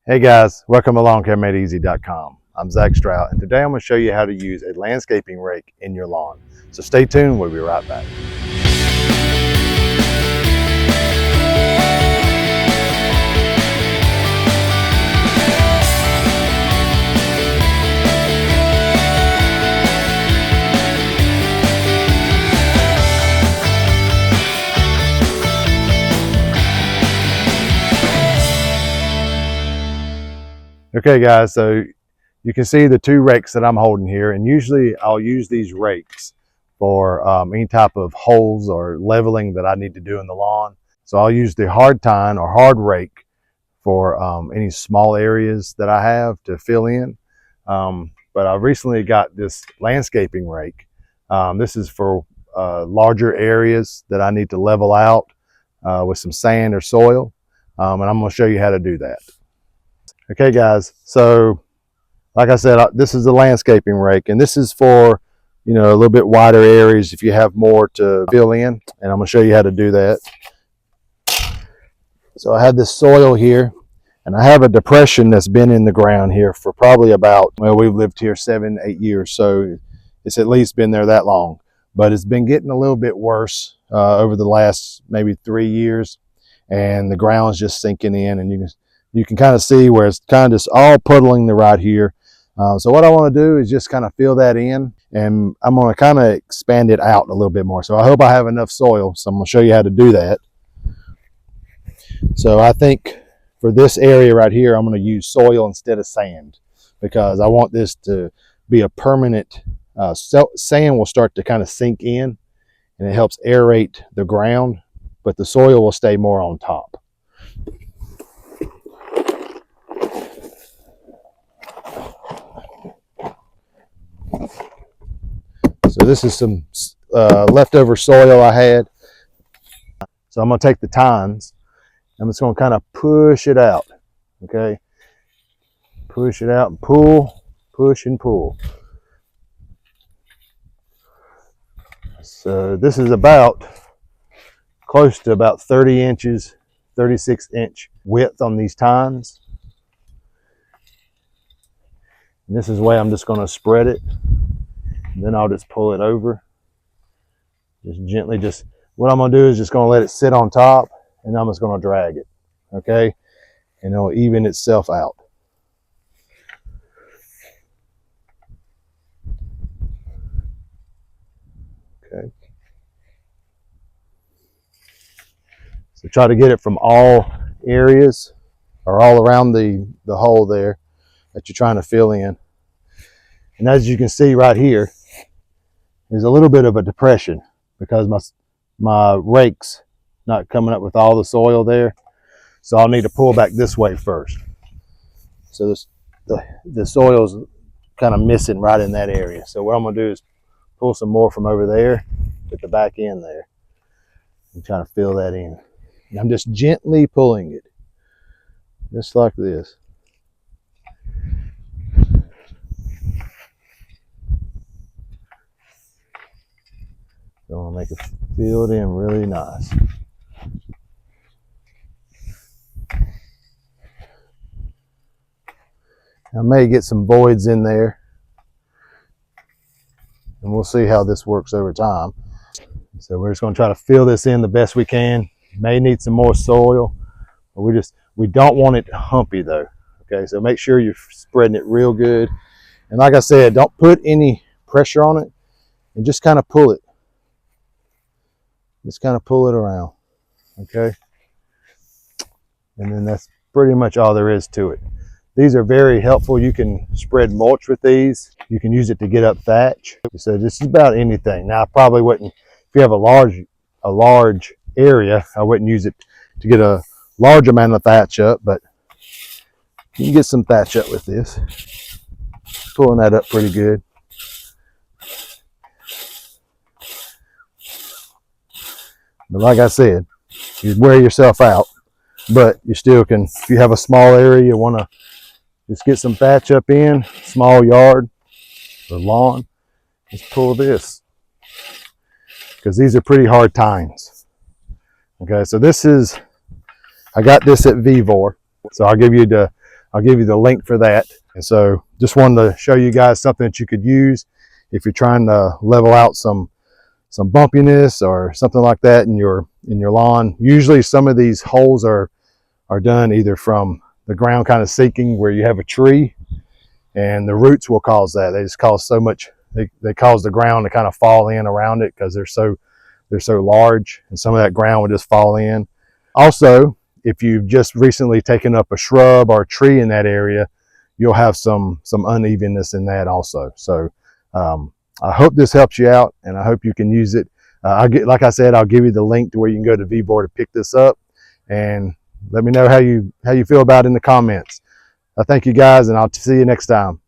Hey guys, welcome to LawnCareMadeEasy.com. I'm Zach Strout, and today I'm going to show you how to use a landscaping rake in your lawn. So stay tuned, we'll be right back. Okay guys, so you can see the two rakes that I'm holding here, and usually I'll use these rakes for any type of holes or leveling that I need to do in the lawn. So I'll use the hard tine or hard rake for any small areas that I have to fill in. But I recently got this landscaping rake. This is for larger areas that I need to level out with some sand or soil, and I'm going to show you how to do that. Okay guys, so like I said, this is the landscaping rake, and this is for, a little bit wider areas if you have more to fill in, and I'm going to show you how to do that. So I have this soil here, and I have a depression that's been in the ground here for probably about, well, we've lived here 7-8 years, so it's at least been there that long. But it's been getting a little bit worse over the last maybe 3 years, and the ground's just sinking in, and you can kind of see where it's kind of just all puddling right here. So what I want to do is just kind of fill that in, and I'm going to kind of expand it out a little bit more. So I hope I have enough soil, so I'm going to show you how to do that. So I think for this area right here, I'm going to use soil instead of sand, because I want this to be a permanent, sand will start to kind of sink in, and it helps aerate the ground, but the soil will stay more on top. So this is some leftover soil I had. So I'm going to take the tines. I'm just going to kind of push it out. Okay. Push it out and pull, push and pull. So this is about close to about 30 inches, 36-inch width on these tines. And this is the way I'm just going to spread it. And then I'll just pull it over. Just gently, what I'm going to do is just going to let it sit on top, and I'm just going to drag it. Okay? And it'll even itself out. Okay. So try to get it from all areas or all around the hole there that you're trying to fill in. And as you can see right here, there's a little bit of a depression because my rake's not coming up with all the soil there. So I'll need to pull back this way first. So the soil's kind of missing right in that area. So what I'm going to do is pull some more from over there at the back end there and try to fill that in. And I'm just gently pulling it, just like this. So I'm going to make it filled in really nice. I may get some voids in there, and we'll see how this works over time. So we're just going to try to fill this in the best we can. May need some more soil, but we don't want it humpy though. Okay, so make sure you're spreading it real good. And like I said, don't put any pressure on it, and just kind of pull it. Just kind of pull it around. Okay, and then that's pretty much all there is to it. These are very helpful. You can spread mulch with these. You can use it to get up thatch. So this is about anything. Now I probably wouldn't, if you have a large area, I wouldn't use it to get a large amount of thatch up, but you can get some thatch up with this. Pulling that up pretty good. But like I said, you wear yourself out, but you still can, if you have a small area, you want to just get some thatch up in, small yard or lawn, just pull this, because these are pretty hard tines. Okay, so this is, I got this at Vivor, so I'll give you I'll give you the link for that. And so just wanted to show you guys something that you could use if you're trying to level out some bumpiness or something like that in your lawn. Usually some of these holes are done either from the ground kind of sinking where you have a tree, and the roots will cause that. They just cause so much, they cause the ground to kind of fall in around it because they're so large, and some of that ground would just fall in. Also, if you've just recently taken up a shrub or a tree in that area, you'll have some unevenness in that also. So I hope this helps you out, and I hope you can use it. Like I said, I'll give you the link to where you can go to VBOR to pick this up, and let me know how you feel about it in the comments. I thank you guys, and I'll see you next time.